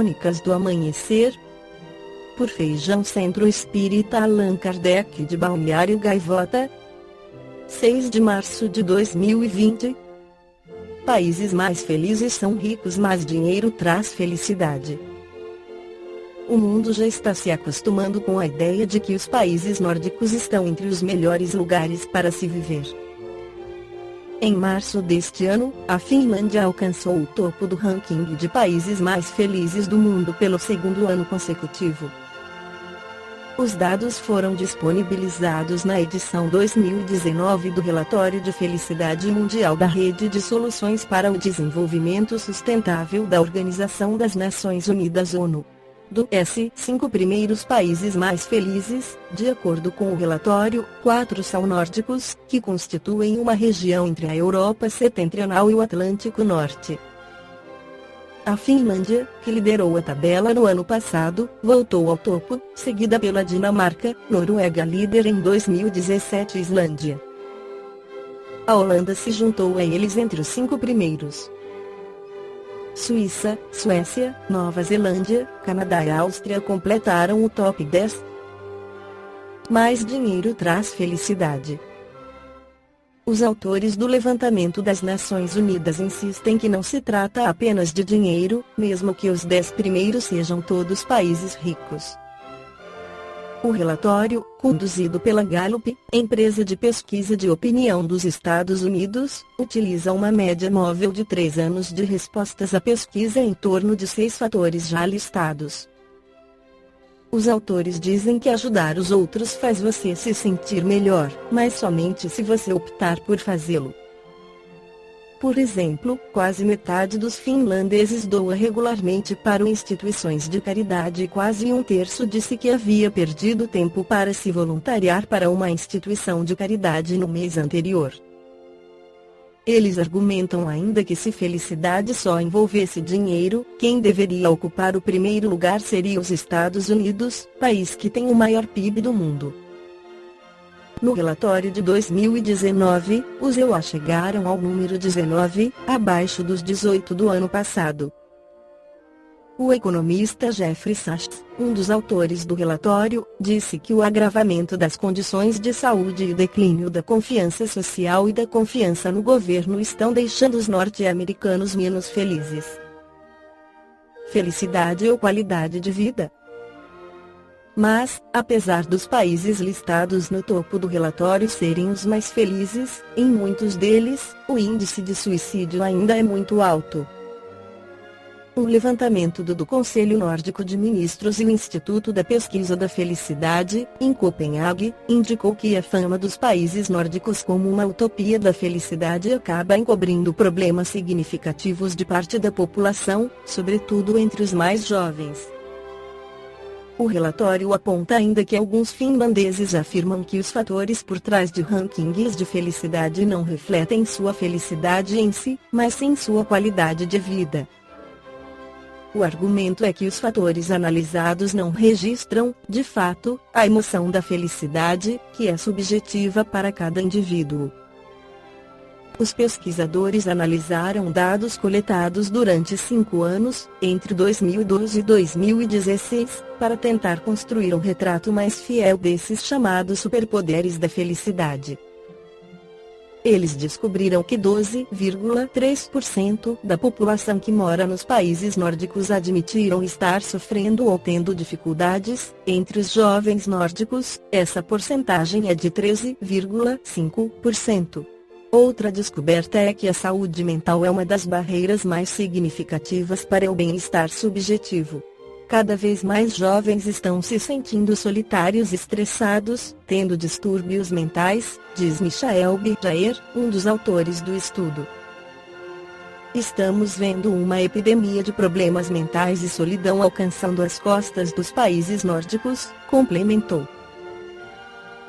Crônicas do Amanhecer, por Feijão Centro Espírita Allan Kardec de Balneário Gaivota, 6 de março de 2020. Países mais felizes são ricos, mas dinheiro traz felicidade. O mundo já está se acostumando com a ideia de que os países nórdicos estão entre os melhores lugares para se viver. Em março deste ano, a Finlândia alcançou o topo do ranking de países mais felizes do mundo pelo segundo ano consecutivo. Os dados foram disponibilizados na edição 2019 do Relatório de Felicidade Mundial da Rede de Soluções para o Desenvolvimento Sustentável da Organização das Nações Unidas (ONU). Dos 5 primeiros países mais felizes, de acordo com o relatório, 4 são nórdicos, que constituem uma região entre a Europa Setentrional e o Atlântico Norte. A Finlândia, que liderou a tabela no ano passado, voltou ao topo, seguida pela Dinamarca, Noruega líder em 2017 e Islândia. A Holanda se juntou a eles entre os 5 primeiros. Suíça, Suécia, Nova Zelândia, Canadá e Áustria completaram o top 10. Mais dinheiro traz felicidade. Os autores do levantamento das Nações Unidas insistem que não se trata apenas de dinheiro, mesmo que os 10 primeiros sejam todos países ricos. O relatório, conduzido pela Gallup, empresa de pesquisa de opinião dos Estados Unidos, utiliza uma média móvel de 3 anos de respostas à pesquisa em torno de 6 fatores já listados. Os autores dizem que ajudar os outros faz você se sentir melhor, mas somente se você optar por fazê-lo. Por exemplo, quase metade dos finlandeses doa regularmente para instituições de caridade e quase 1/3 disse que havia perdido tempo para se voluntariar para uma instituição de caridade no mês anterior. Eles argumentam ainda que se felicidade só envolvesse dinheiro, quem deveria ocupar o primeiro lugar seria os Estados Unidos, país que tem o maior PIB do mundo. No relatório de 2019, os EUA chegaram ao número 19, abaixo dos 18 do ano passado. O economista Jeffrey Sachs, um dos autores do relatório, disse que o agravamento das condições de saúde e o declínio da confiança social e da confiança no governo estão deixando os norte-americanos menos felizes. Felicidade ou qualidade de vida? Mas, apesar dos países listados no topo do relatório serem os mais felizes, em muitos deles, o índice de suicídio ainda é muito alto. Um levantamento do Conselho Nórdico de Ministros e o Instituto da Pesquisa da Felicidade, em Copenhague, indicou que a fama dos países nórdicos como uma utopia da felicidade acaba encobrindo problemas significativos de parte da população, sobretudo entre os mais jovens. O relatório aponta ainda que alguns finlandeses afirmam que os fatores por trás de rankings de felicidade não refletem sua felicidade em si, mas sim sua qualidade de vida. O argumento é que os fatores analisados não registram, de fato, a emoção da felicidade, que é subjetiva para cada indivíduo. Os pesquisadores analisaram dados coletados durante 5 anos, entre 2012 e 2016, para tentar construir um retrato mais fiel desses chamados superpoderes da felicidade. Eles descobriram que 12,3% da população que mora nos países nórdicos admitiram estar sofrendo ou tendo dificuldades. Entre os jovens nórdicos, essa porcentagem é de 13,5%. Outra descoberta é que a saúde mental é uma das barreiras mais significativas para o bem-estar subjetivo. Cada vez mais jovens estão se sentindo solitários e estressados, tendo distúrbios mentais, diz Michael Jair, um dos autores do estudo. Estamos vendo uma epidemia de problemas mentais e solidão alcançando as costas dos países nórdicos, complementou.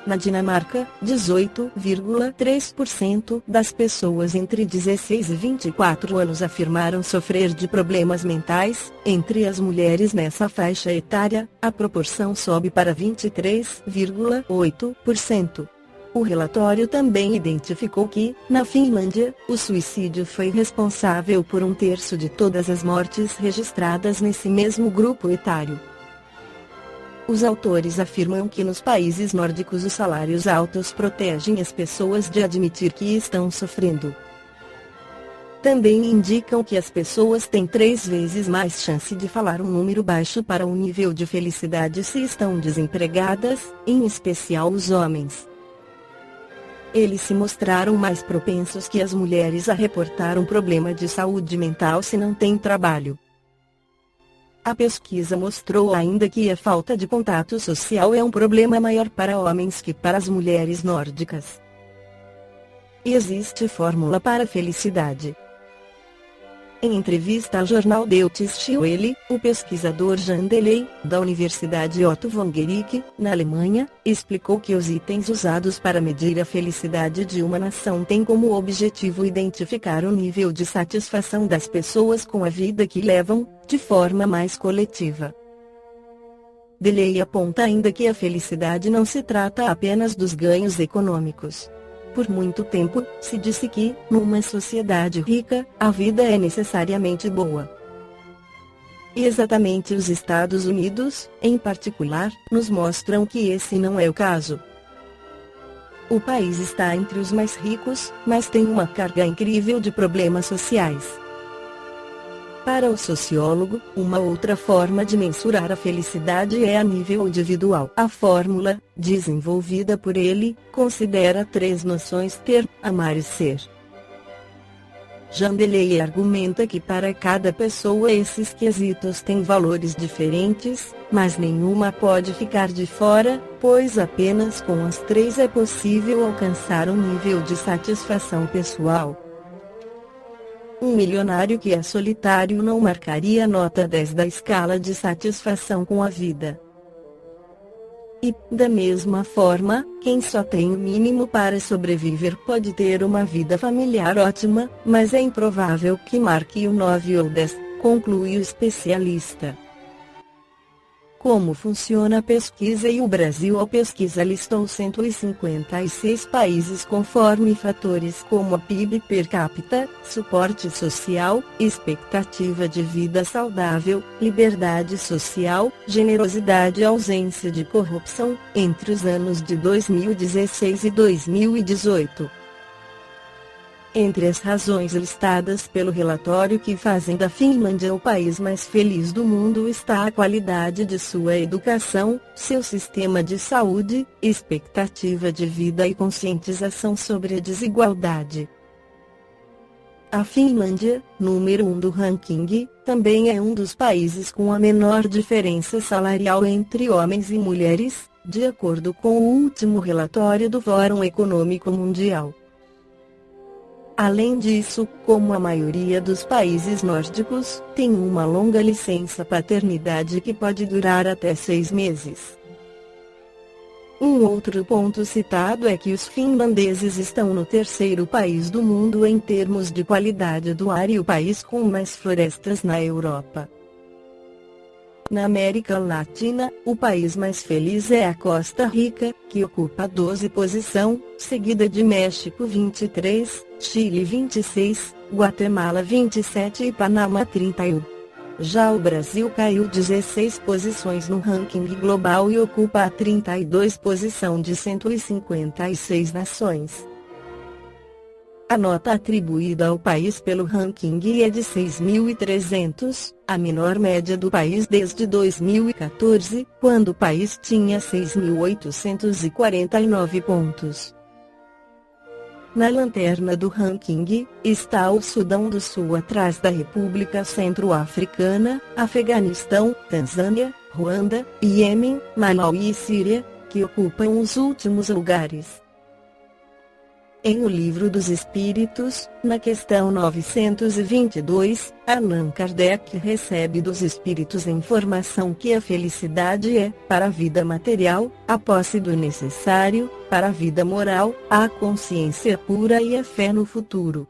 Na Dinamarca, 18,3% das pessoas entre 16 e 24 anos afirmaram sofrer de problemas mentais. Entre as mulheres nessa faixa etária, a proporção sobe para 23,8%. O relatório também identificou que, na Finlândia, o suicídio foi responsável por 1/3 de todas as mortes registradas nesse mesmo grupo etário. Os autores afirmam que nos países nórdicos os salários altos protegem as pessoas de admitir que estão sofrendo. Também indicam que as pessoas têm 3 vezes mais chance de falar um número baixo para um nível de felicidade se estão desempregadas, em especial os homens. Eles se mostraram mais propensos que as mulheres a reportar um problema de saúde mental se não têm trabalho. A pesquisa mostrou ainda que a falta de contato social é um problema maior para homens que para as mulheres nórdicas. Existe fórmula para a felicidade. Em entrevista ao jornal Deutsche Welle, o pesquisador Jan Delay, da Universidade Otto von Guericke, na Alemanha, explicou que os itens usados para medir a felicidade de uma nação têm como objetivo identificar o nível de satisfação das pessoas com a vida que levam, de forma mais coletiva. Delay aponta ainda que a felicidade não se trata apenas dos ganhos econômicos. Por muito tempo, se disse que, numa sociedade rica, a vida é necessariamente boa. E exatamente os Estados Unidos, em particular, nos mostram que esse não é o caso. O país está entre os mais ricos, mas tem uma carga incrível de problemas sociais. Para o sociólogo, uma outra forma de mensurar a felicidade é a nível individual. A fórmula, desenvolvida por ele, considera 3 noções: ter, amar e ser. Jan Delay argumenta que para cada pessoa esses quesitos têm valores diferentes, mas nenhuma pode ficar de fora, pois apenas com as 3 é possível alcançar um nível de satisfação pessoal. Um milionário que é solitário não marcaria nota 10 da escala de satisfação com a vida. E, da mesma forma, quem só tem o mínimo para sobreviver pode ter uma vida familiar ótima, mas é improvável que marque o 9 ou 10, conclui o especialista. Como funciona a pesquisa e o Brasil? A pesquisa listou 156 países conforme fatores como a PIB per capita, suporte social, expectativa de vida saudável, liberdade social, generosidade e ausência de corrupção, entre os anos de 2016 e 2018. Entre as razões listadas pelo relatório que fazem da Finlândia o país mais feliz do mundo está a qualidade de sua educação, seu sistema de saúde, expectativa de vida e conscientização sobre a desigualdade. A Finlândia, número 1 do ranking, também é um dos países com a menor diferença salarial entre homens e mulheres, de acordo com o último relatório do Fórum Econômico Mundial. Além disso, como a maioria dos países nórdicos, tem uma longa licença paternidade que pode durar até 6 meses. Um outro ponto citado é que os finlandeses estão no 3º país do mundo em termos de qualidade do ar e o país com mais florestas na Europa. Na América Latina, o país mais feliz é a Costa Rica, que ocupa a 12ª posição, seguida de México 23, Chile 26, Guatemala 27 e Panamá 31. Já o Brasil caiu 16 posições no ranking global e ocupa a 32ª posição de 156 nações. A nota atribuída ao país pelo ranking é de 6.300, a menor média do país desde 2014, quando o país tinha 6.849 pontos. Na lanterna do ranking, está o Sudão do Sul atrás da República Centro-Africana, Afeganistão, Tanzânia, Ruanda, Iêmen, Malawi e Síria, que ocupam os últimos lugares. Em O Livro dos Espíritos, na questão 922, Allan Kardec recebe dos espíritos a informação que a felicidade é, para a vida material, a posse do necessário, para a vida moral, a consciência pura e a fé no futuro.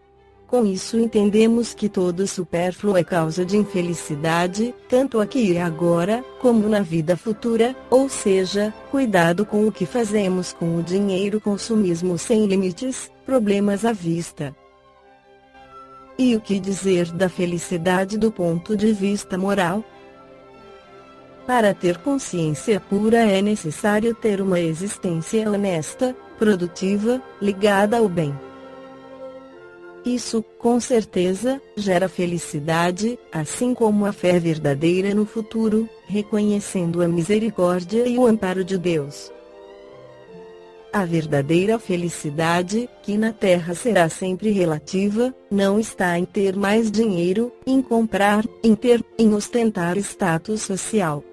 Com isso entendemos que todo supérfluo é causa de infelicidade, tanto aqui e agora, como na vida futura, ou seja, cuidado com o que fazemos com o dinheiro, consumismo sem limites, problemas à vista. E o que dizer da felicidade do ponto de vista moral? Para ter consciência pura é necessário ter uma existência honesta, produtiva, ligada ao bem. Isso, com certeza, gera felicidade, assim como a fé verdadeira no futuro, reconhecendo a misericórdia e o amparo de Deus. A verdadeira felicidade, que na Terra será sempre relativa, não está em ter mais dinheiro, em comprar, em ostentar status social.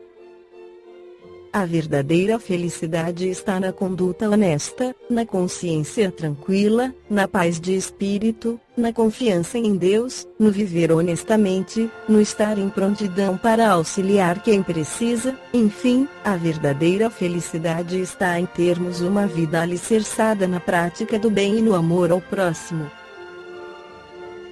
A verdadeira felicidade está na conduta honesta, na consciência tranquila, na paz de espírito, na confiança em Deus, no viver honestamente, no estar em prontidão para auxiliar quem precisa. Enfim, a verdadeira felicidade está em termos uma vida alicerçada na prática do bem e no amor ao próximo.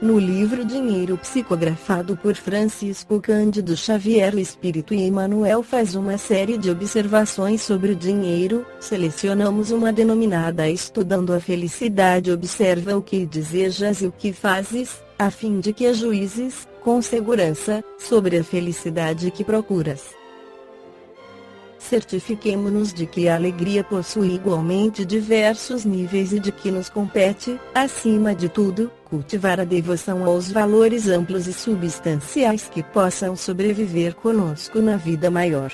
No livro Dinheiro, psicografado por Francisco Cândido Xavier, o Espírito Emmanuel faz uma série de observações sobre o dinheiro. Selecionamos uma denominada Estudando a Felicidade. Observa o que desejas e o que fazes, a fim de que ajuizes, com segurança, sobre a felicidade que procuras. Certifiquemo-nos de que a alegria possui igualmente diversos níveis e de que nos compete, acima de tudo, cultivar a devoção aos valores amplos e substanciais que possam sobreviver conosco na vida maior.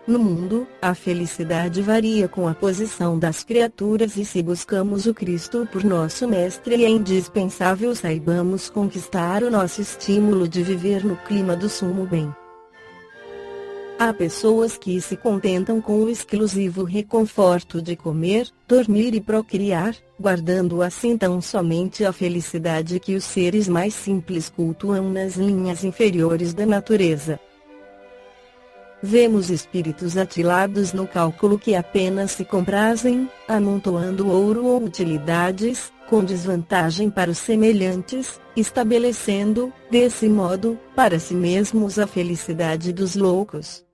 No mundo, a felicidade varia com a posição das criaturas e se buscamos o Cristo por nosso mestre é indispensável saibamos conquistar o nosso estímulo de viver no clima do sumo bem. Há pessoas que se contentam com o exclusivo reconforto de comer, dormir e procriar, guardando assim tão somente a felicidade que os seres mais simples cultuam nas linhas inferiores da natureza. Vemos espíritos atilados no cálculo que apenas se comprazem, amontoando ouro ou utilidades, com desvantagem para os semelhantes, estabelecendo, desse modo, para si mesmos a felicidade dos loucos.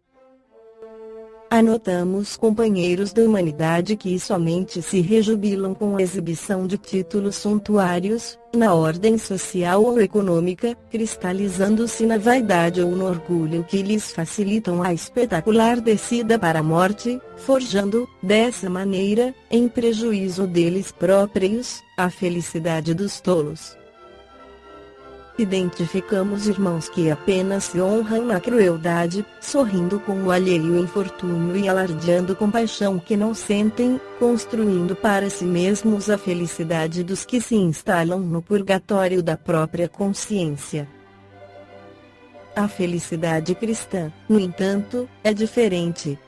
Anotamos companheiros da humanidade que somente se rejubilam com a exibição de títulos suntuários, na ordem social ou econômica, cristalizando-se na vaidade ou no orgulho que lhes facilitam a espetacular descida para a morte, forjando, dessa maneira, em prejuízo deles próprios, a felicidade dos tolos. Identificamos irmãos que apenas se honram na crueldade, sorrindo com o alheio infortúnio e alardeando compaixão que não sentem, construindo para si mesmos a felicidade dos que se instalam no purgatório da própria consciência. A felicidade cristã, no entanto, é diferente.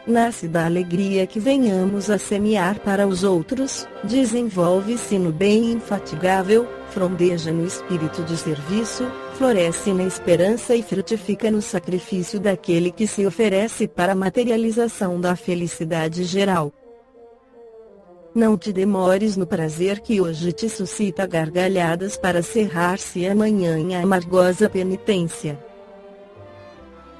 Nasce da alegria que venhamos a semear para os outros, desenvolve-se no bem infatigável, frondeja no espírito de serviço, floresce na esperança e frutifica no sacrifício daquele que se oferece para a materialização da felicidade geral. Não te demores no prazer que hoje te suscita gargalhadas para cerrar-se amanhã em amargosa penitência.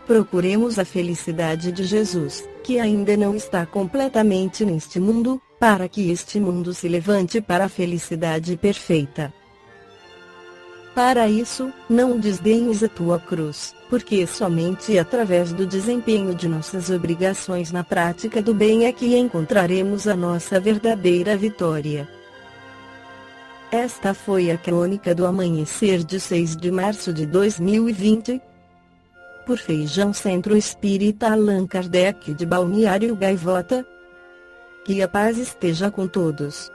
Procuremos a felicidade de Jesus, que ainda não está completamente neste mundo, para que este mundo se levante para a felicidade perfeita. Para isso, não desdenhes a tua cruz, porque somente através do desempenho de nossas obrigações na prática do bem é que encontraremos a nossa verdadeira vitória. Esta foi a crônica do amanhecer de 6 de março de 2020. Por Feijão Centro Espírita Allan Kardec de Balneário Gaivota. Que a paz esteja com todos.